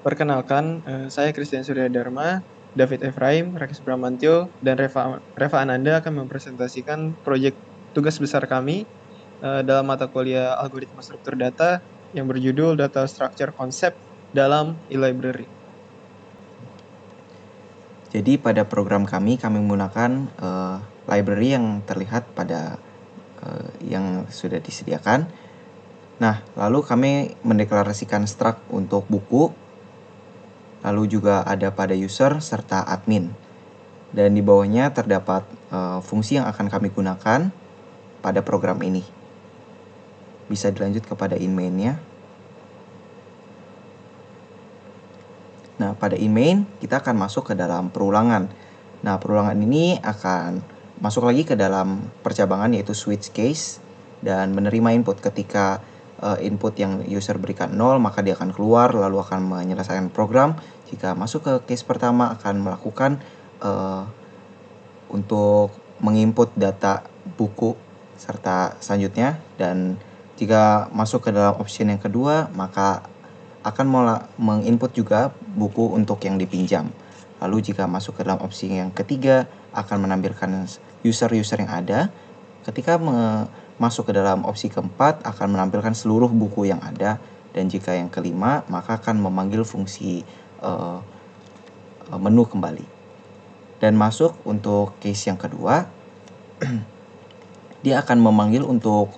Perkenalkan, saya Christian Suryadharma, David Efraim, Rakis Bramantyo, dan Reva Ananda akan mempresentasikan proyek tugas besar kami dalam mata kuliah Algoritma Struktur Data yang berjudul Data Structure Concept dalam e-library. Jadi pada program kami menggunakan library yang terlihat pada yang sudah disediakan. Nah, lalu kami mendeklarasikan struct untuk buku, lalu juga ada pada user serta admin. Dan di bawahnya terdapat fungsi yang akan kami gunakan pada program ini. Bisa dilanjut kepada in main-nya. Nah, pada in main kita akan masuk ke dalam perulangan. Nah, perulangan ini akan masuk lagi ke dalam percabangan yaitu switch case dan menerima input. Ketika input yang user berikan 0, maka dia akan keluar lalu akan menyelesaikan program. Jika masuk ke case pertama akan melakukan untuk menginput data buku serta selanjutnya, dan jika masuk ke dalam option yang kedua maka akan menginput juga buku untuk yang dipinjam. Lalu jika masuk ke dalam opsi yang ketiga akan menampilkan user-user yang ada. Ketika masuk ke dalam opsi keempat akan menampilkan seluruh buku yang ada, dan jika yang kelima maka akan memanggil fungsi menu kembali. Dan masuk untuk case yang kedua, dia akan memanggil untuk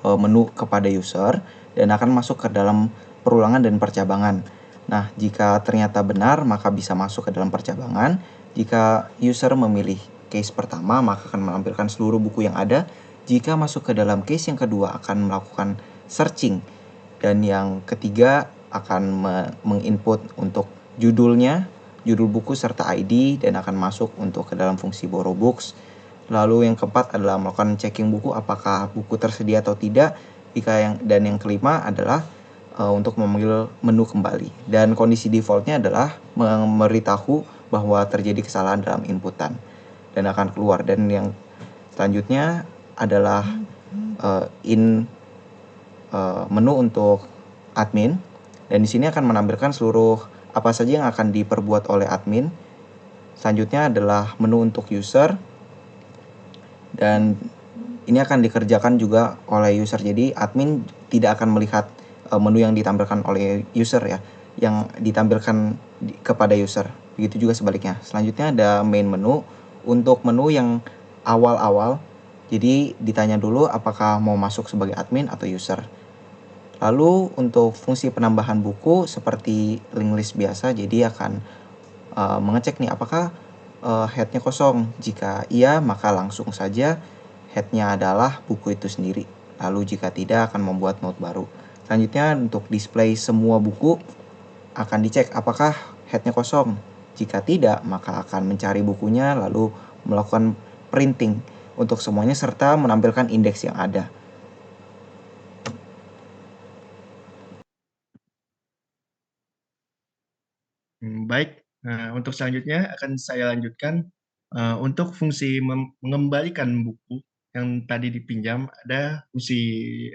menu kepada user dan akan masuk ke dalam perulangan dan percabangan. Nah, jika ternyata benar maka bisa masuk ke dalam percabangan. Jika user memilih case pertama maka akan menampilkan seluruh buku yang ada. Jika masuk ke dalam case yang kedua akan melakukan searching, dan yang ketiga akan menginput untuk judulnya, judul buku serta ID, dan akan masuk untuk ke dalam fungsi borrow books. Lalu yang keempat adalah melakukan checking buku apakah buku tersedia atau tidak. Dan yang kelima adalah untuk memanggil menu kembali. Dan kondisi defaultnya adalah memberitahu bahwa terjadi kesalahan dalam inputan dan akan keluar. Dan yang selanjutnya adalah in menu untuk admin, dan di sini akan menampilkan seluruh apa saja yang akan diperbuat oleh admin. Selanjutnya adalah menu untuk user, dan ini akan dikerjakan juga oleh user. Jadi admin tidak akan melihat menu yang ditampilkan oleh user ya, yang ditampilkan kepada user. Begitu juga sebaliknya. Selanjutnya ada main menu. Untuk menu yang awal-awal, jadi ditanya dulu apakah mau masuk sebagai admin atau user. Lalu untuk fungsi penambahan buku seperti link list biasa, jadi akan mengecek nih apakah headnya kosong. Jika iya maka langsung saja headnya adalah buku itu sendiri. Lalu jika tidak akan membuat note baru. Selanjutnya untuk display semua buku akan dicek apakah headnya kosong. Jika tidak maka akan mencari bukunya lalu melakukan printing untuk semuanya serta menampilkan indeks yang ada. Baik, nah, untuk selanjutnya akan saya lanjutkan untuk fungsi mengembalikan buku yang tadi dipinjam. Ada fungsi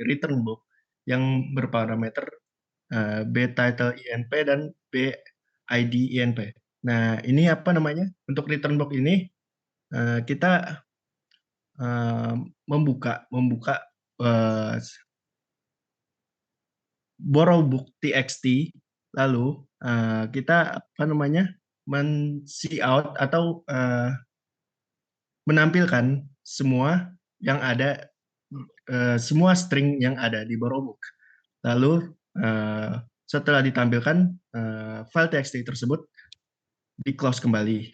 return book yang berparameter B title INP dan B ID INP. Nah, ini apa namanya? Untuk return book ini kita membuka uh, borrow book txt, lalu kita apa namanya? Men-see out atau menampilkan semua yang ada, semua string yang ada di borrow book. Lalu setelah ditampilkan file txt tersebut di close kembali.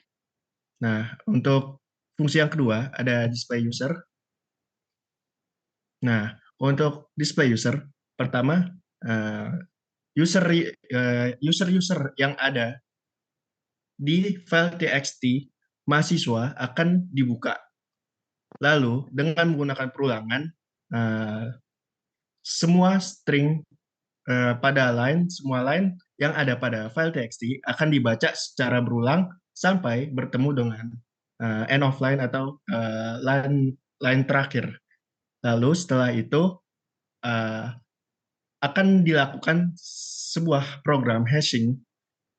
Nah, untuk fungsi yang kedua ada display user. Nah, untuk display user pertama user yang ada di file txt mahasiswa akan dibuka. Lalu dengan menggunakan perulangan semua string semua line yang ada pada file txt akan dibaca secara berulang sampai bertemu dengan end of line atau line terakhir. Lalu setelah itu akan dilakukan sebuah program hashing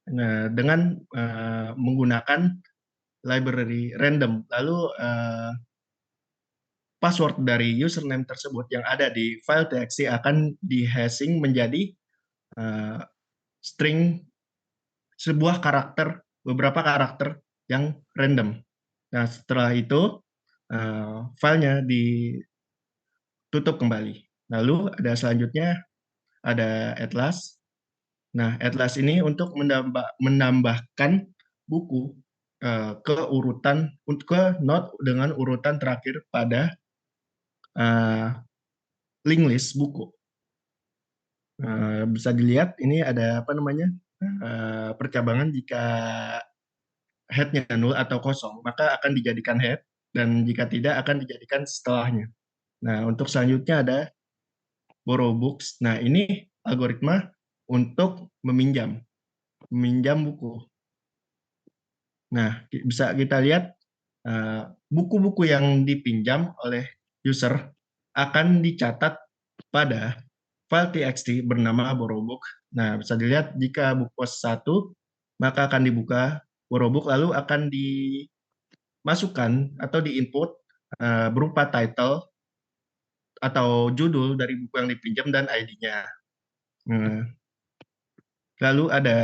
Nah, dengan menggunakan library random, lalu password dari username tersebut yang ada di file txt akan di-hashing menjadi uh, string sebuah karakter, beberapa karakter yang random. Nah, setelah itu filenya ditutup kembali. Lalu ada selanjutnya ada atlas. Nah, atlas ini untuk menambahkan buku ke urutan ke note dengan urutan terakhir pada link list buku. Bisa dilihat ini ada apa namanya percabangan jika headnya nol atau kosong, maka akan dijadikan head, dan jika tidak akan dijadikan setelahnya. Nah, untuk selanjutnya ada borrow books. Nah, ini algoritma untuk meminjam buku. Nah, bisa kita lihat buku-buku yang dipinjam oleh user akan dicatat pada file txt bernama borrow book. Nah, bisa dilihat jika book post 1, maka akan dibuka borrow book, lalu akan dimasukkan atau diinput berupa title atau judul dari buku yang dipinjam dan ID-nya. Lalu ada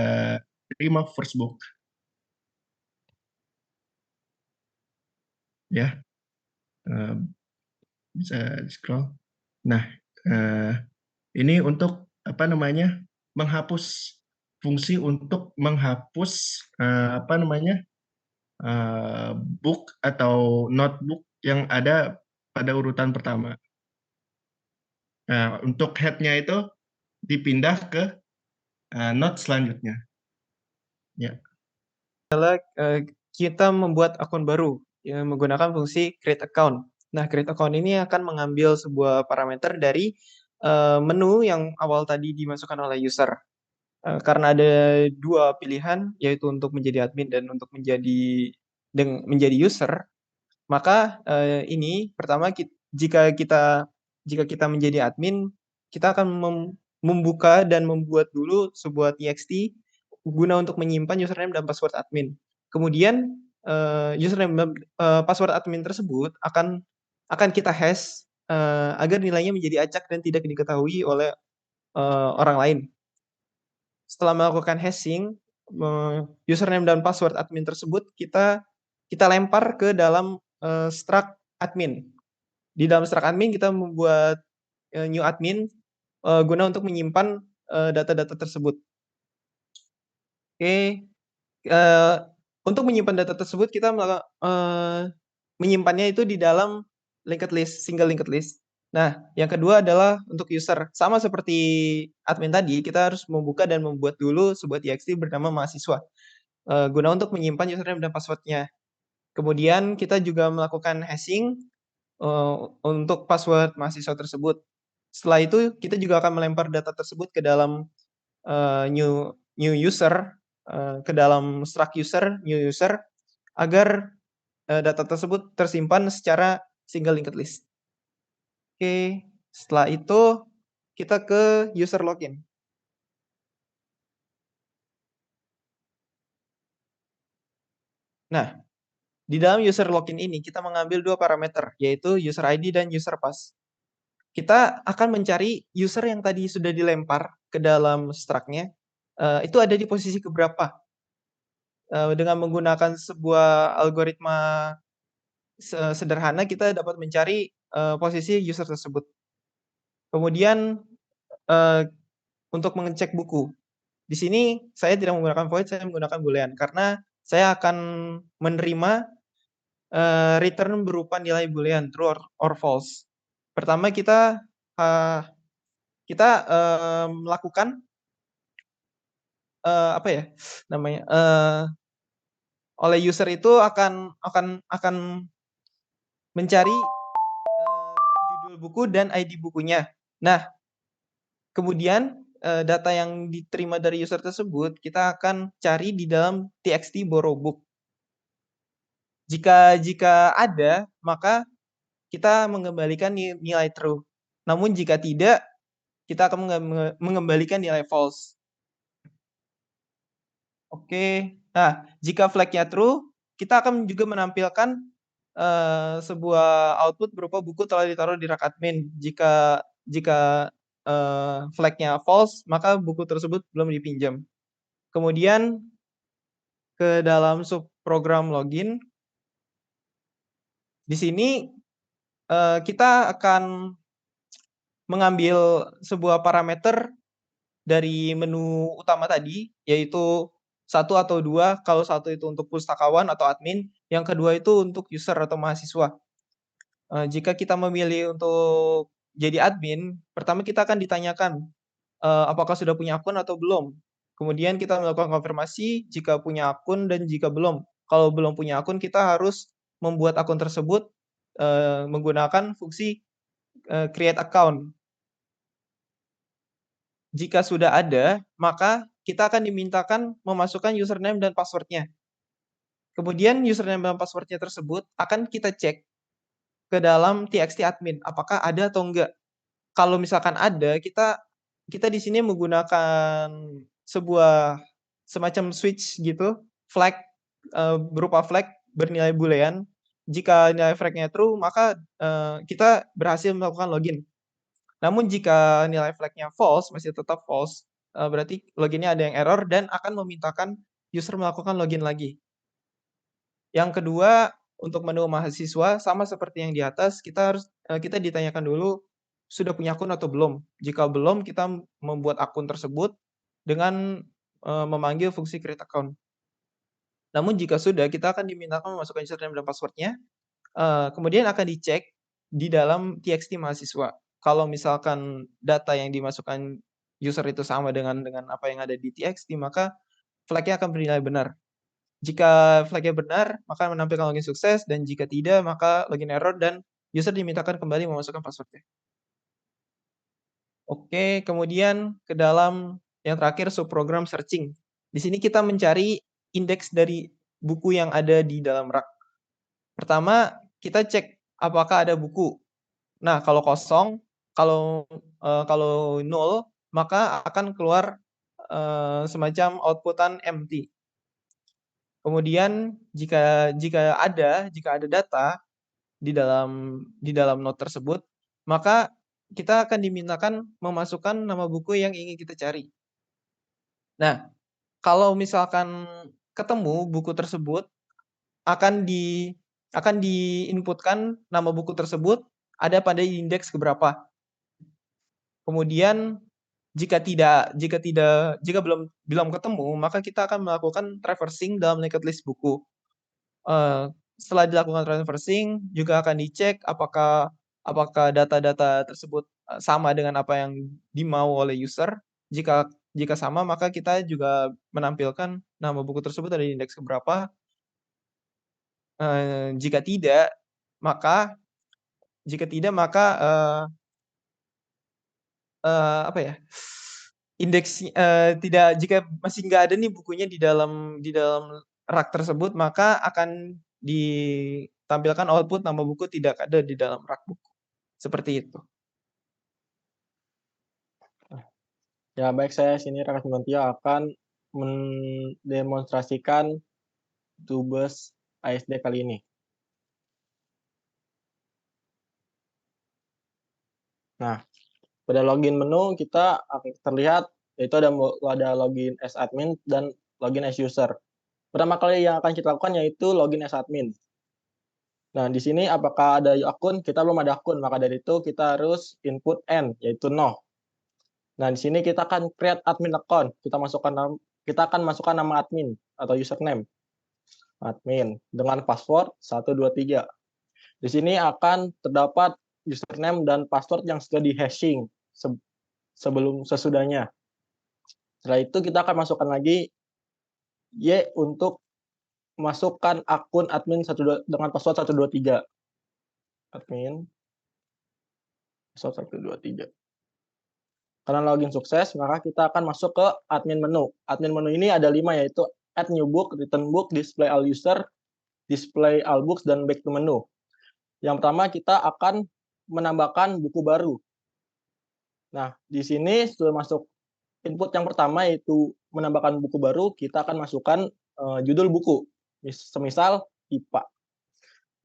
remove first book, ya, eh, bisa di scroll. Nah, eh, ini untuk apa namanya menghapus, fungsi untuk menghapus apa namanya book atau notebook yang ada pada urutan pertama. Nah, untuk headnya itu dipindah ke note selanjutnya. Ya. Kita membuat akun baru ya, menggunakan fungsi create account. Nah, create account ini akan mengambil sebuah parameter dari menu yang awal tadi dimasukkan oleh user. Karena ada dua pilihan, yaitu untuk menjadi admin dan untuk menjadi user, maka ini pertama jika kita menjadi admin, kita akan membuka dan membuat dulu sebuah txt guna untuk menyimpan username dan password admin. Kemudian username dan password admin tersebut akan kita hash agar nilainya menjadi acak dan tidak diketahui oleh orang lain. Setelah melakukan hashing, username dan password admin tersebut kita lempar ke dalam struct admin. Di dalam struct admin kita membuat new admin guna untuk menyimpan data-data tersebut. Oke, untuk menyimpan data tersebut kita menyimpannya itu di dalam linked list, single linked list. Nah, yang kedua adalah untuk user. Sama seperti admin tadi, kita harus membuka dan membuat dulu sebuah txt bernama mahasiswa guna untuk menyimpan username dan passwordnya. Kemudian kita juga melakukan hashing untuk password mahasiswa tersebut. Setelah itu kita juga akan melempar data tersebut ke dalam new user, ke dalam struct user, new user, agar data tersebut tersimpan secara single linked list. Oke, setelah itu kita ke user login. Nah, di dalam user login ini kita mengambil dua parameter, yaitu user ID dan user pass. Kita akan mencari user yang tadi sudah dilempar ke dalam struct-nya, itu ada di posisi keberapa. Dengan menggunakan sebuah algoritma sederhana, kita dapat mencari posisi user tersebut. Kemudian untuk mengecek buku, di sini saya tidak menggunakan void, saya menggunakan boolean karena saya akan menerima return berupa nilai boolean true or false. Pertama kita melakukan apa ya namanya oleh user itu akan mencari judul buku dan ID bukunya. Nah, kemudian data yang diterima dari user tersebut kita akan cari di dalam txt borrow book. Jika ada, maka kita mengembalikan nilai true. Namun jika tidak, kita akan mengembalikan nilai false. Oke. Nah, jika flag-nya true, kita akan juga menampilkan sebuah output berupa buku telah ditaruh di rak admin. Jika flag-nya false, maka buku tersebut belum dipinjam. Kemudian ke dalam subprogram login, di sini kita akan mengambil sebuah parameter dari menu utama tadi, yaitu 1 atau 2, kalau 1 itu untuk pustakawan atau admin, yang kedua itu untuk user atau mahasiswa. Jika kita memilih untuk jadi admin, pertama kita akan ditanyakan, apakah sudah punya akun atau belum. Kemudian kita melakukan konfirmasi jika punya akun dan jika belum. Kalau belum punya akun, kita harus membuat akun tersebut menggunakan fungsi create account. Jika sudah ada, maka kita akan dimintakan memasukkan username dan password-nya. Kemudian username dan password-nya tersebut akan kita cek ke dalam txt admin, apakah ada atau enggak. Kalau misalkan ada, kita di sini menggunakan sebuah semacam switch gitu, flag berupa flag bernilai boolean. Jika nilai flag-nya true, maka kita berhasil melakukan login. Namun jika nilai flag-nya false, masih tetap false, berarti login-nya ada yang error dan akan memintakan user melakukan login lagi. Yang kedua, untuk menu mahasiswa sama seperti yang di atas, kita ditanyakan dulu sudah punya akun atau belum. Jika belum, kita membuat akun tersebut dengan memanggil fungsi create account. Namun jika sudah, kita akan dimintakan memasukkan username dan password-nya, kemudian akan dicek di dalam txt mahasiswa. Kalau misalkan data yang dimasukkan user itu sama dengan apa yang ada di txt, maka flag-nya akan bernilai benar. Jika flag-nya benar, maka menampilkan login sukses, dan jika tidak, maka login error dan user dimintakan kembali memasukkan password-nya. Oke, kemudian ke dalam yang terakhir subprogram searching. Di sini kita mencari indeks dari buku yang ada di dalam rak. Pertama, kita cek apakah ada buku. Nah, kalau kosong, kalau nol, maka akan keluar semacam outputan empty. Kemudian jika ada data di dalam note tersebut, maka kita akan dimintakan memasukkan nama buku yang ingin kita cari. Nah, kalau misalkan ketemu buku tersebut, akan diinputkan nama buku tersebut ada pada indeks keberapa. Kemudian jika belum ketemu, maka kita akan melakukan traversing dalam linked list buku. Setelah dilakukan traversing, juga akan dicek apakah data-data tersebut sama dengan apa yang dimau oleh user. Jika sama, maka kita juga menampilkan nama buku tersebut ada di indeks keberapa. Jika tidak, maka apa ya? Jika masih nggak ada nih bukunya di dalam rak tersebut, maka akan ditampilkan output nama buku tidak ada di dalam rak buku. Seperti itu. Ya, baik, saya sini Raka Subantio akan mendemonstrasikan Tubes ASD kali ini. Nah, pada login menu kita akan terlihat yaitu ada login as admin dan login as user. Pertama kali yang akan kita lakukan yaitu login as admin. Nah, di sini apakah ada akun? Kita belum ada akun, maka dari itu kita harus input N, yaitu no. Nah, di sini kita akan create admin account. Kita akan masukkan nama admin atau username. Admin dengan password 123. Di sini akan terdapat username dan password yang sudah di-hashing sesudahnya. Setelah itu kita akan masukkan lagi Y untuk masukkan akun admin dengan password 123. Admin password 123. Karena login sukses, maka kita akan masuk ke admin menu. Admin menu ini ada 5, yaitu add new book, return book, display all user, display all books, dan back to menu. Yang pertama kita akan menambahkan buku baru. Nah, di sini sudah masuk input yang pertama yaitu menambahkan buku baru, kita akan masukkan judul buku. Semisal IPA.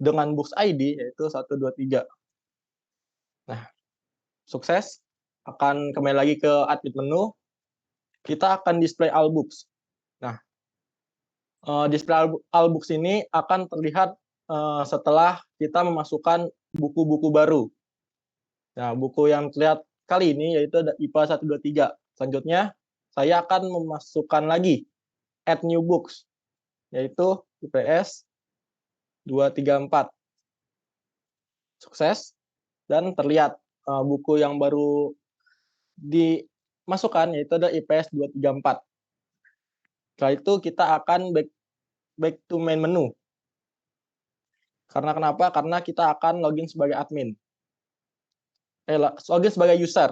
Dengan books ID yaitu 1, 2, 3. Nah, sukses. Akan kembali lagi ke admin menu. Kita akan display all books. Nah, display all books ini akan terlihat setelah kita memasukkan buku-buku baru. Nah, buku yang terlihat kali ini yaitu IPA 1, 2, 3. Selanjutnya, saya akan memasukkan lagi add new books, yaitu IPS 2, 3, 4. Sukses. Dan terlihat buku yang baru dimasukkan yaitu ada IPS 2, 3, 4. Setelah itu kita akan back to main menu. Karena kenapa? Karena kita akan login sebagai admin. Login sebagai user.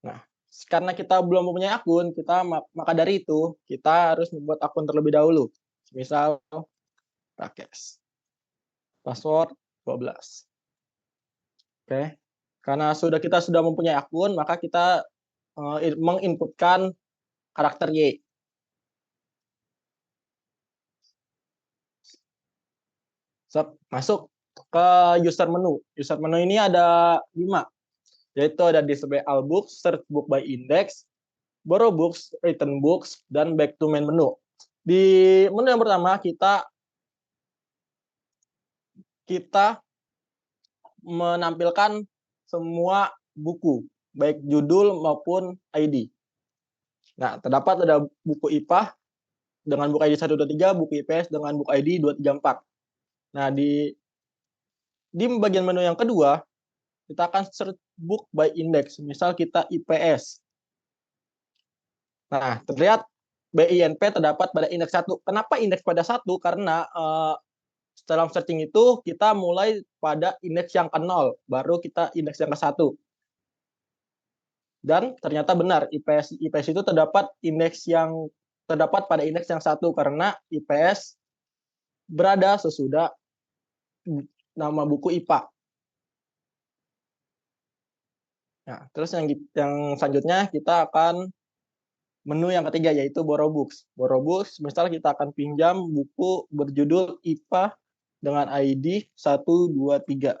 Nah, karena kita belum mempunyai akun, maka dari itu kita harus membuat akun terlebih dahulu. Misal Rakes. Password 12. Oke. Karena kita sudah mempunyai akun, maka kita menginputkan karakter Y. Masuk ke user menu. User menu ini ada 5, yaitu ada display all books, search book by index, borrow books, return books, dan back to main menu. Di menu yang pertama kita menampilkan semua buku, baik judul maupun ID. Nah, terdapat ada buku IPA dengan buku ID 1, 2, 3, buku IPS dengan buku ID 2, 3, 4. Nah, di bagian menu yang kedua, kita akan search book by index. Misal kita IPS. Nah, terlihat BINP terdapat pada indeks 1. Kenapa indeks pada 1? Karena dalam searching itu kita mulai pada indeks yang ke-0, baru kita indeks yang ke-1. Dan ternyata benar, IPS itu terdapat pada indeks yang 1 karena IPS berada sesudah nama buku IPA. Nah, terus yang selanjutnya kita akan menu yang ketiga yaitu borrow books. Borrow books, misal kita akan pinjam buku berjudul IPA dengan ID 1, 2, 3.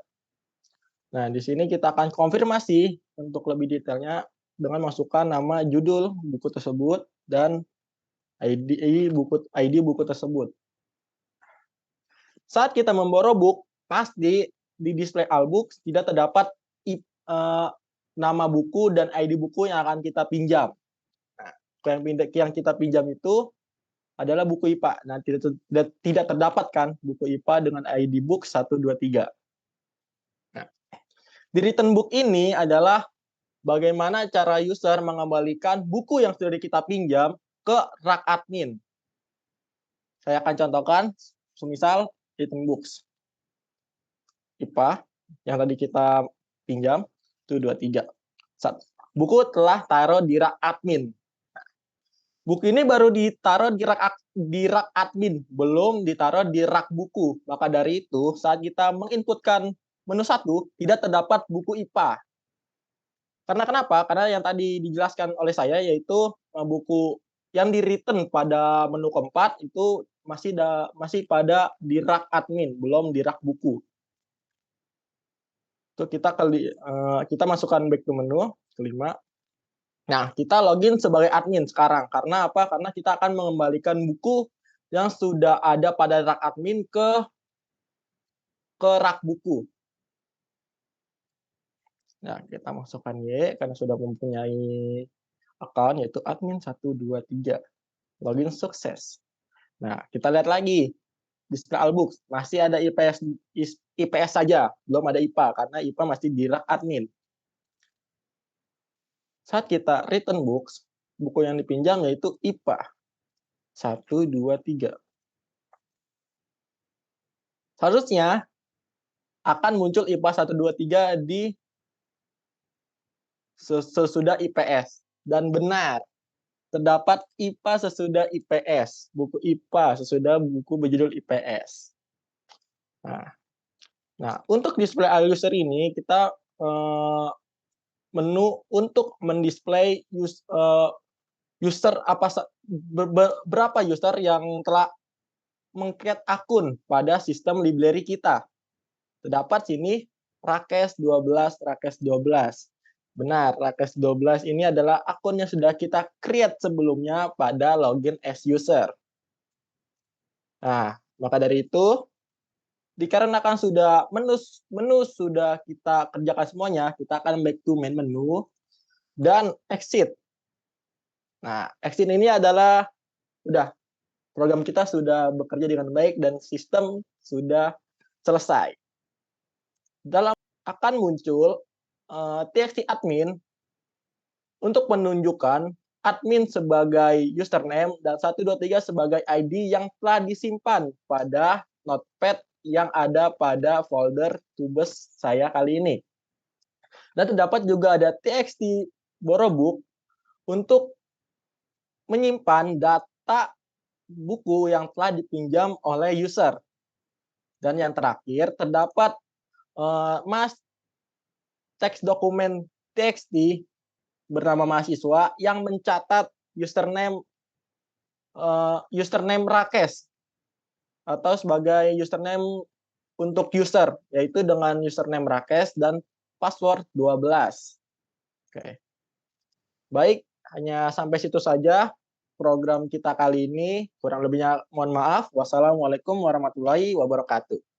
Nah, di sini kita akan konfirmasi untuk lebih detailnya dengan masukkan nama judul buku tersebut dan ID buku tersebut. Saat kita memborrow book, pasti di display all books tidak terdapat nama buku dan ID buku yang akan kita pinjam. Nah, yang kita pinjam itu adalah buku IPA. Nah, tidak terdapat kan buku IPA dengan ID book 1, 2, 3. Nah, di return book ini adalah bagaimana cara user mengembalikan buku yang sudah kita pinjam ke rak admin. Saya akan contohkan, semisal return books IPA yang tadi kita pinjam, 1, 2, 3. Buku telah taruh di rak admin. Buku ini baru ditaruh di rak admin, belum ditaruh di rak buku. Maka dari itu, saat kita menginputkan menu 1, tidak terdapat buku IPA. Karena kenapa? Karena yang tadi dijelaskan oleh saya, yaitu buku yang di-return pada menu keempat itu masih pada di rak admin, belum di rak buku. Itu kita masukkan back to menu kelima. Nah, kita login sebagai admin sekarang. Karena apa? Karena kita akan mengembalikan buku yang sudah ada pada rak admin ke rak buku. Nah, kita masukkan Y karena sudah mempunyai account, yaitu admin 1, 2, 3. Login sukses. Nah, kita lihat lagi. Display all books. Masih ada IPS saja. Belum ada IPA, karena IPA masih di rak admin. Saat kita return books, buku yang dipinjam yaitu IPA 1, 2, 3. Seharusnya akan muncul IPA 1, 2, 3 di sesudah IPS. Dan benar, terdapat IPA sesudah IPS. Buku IPA sesudah buku berjudul IPS. Nah, untuk display all user ini, kita menu untuk mendisplay berapa user yang telah meng-create akun pada sistem library kita. Terdapat sini Rakes 12, Rakes 12. Benar, Rakes 12 ini adalah akun yang sudah kita create sebelumnya pada login as user. Nah, maka dari itu, dikarenakan sudah menu sudah kita kerjakan semuanya, kita akan back to main menu dan exit. Nah, exit ini adalah udah program kita sudah bekerja dengan baik dan sistem sudah selesai. Dalam akan muncul txt admin untuk menunjukkan admin sebagai username dan 123 sebagai ID yang telah disimpan pada notepad yang ada pada folder tubes saya kali ini. Dan terdapat juga ada txt borrowbook untuk menyimpan data buku yang telah dipinjam oleh user. Dan yang terakhir terdapat teks dokumen txt bernama mahasiswa yang mencatat username Rakes atau sebagai username untuk user, yaitu dengan username Rakes dan password 12. Oke. Baik, hanya sampai situ saja program kita kali ini. Kurang lebihnya mohon maaf. Wassalamualaikum warahmatullahi wabarakatuh.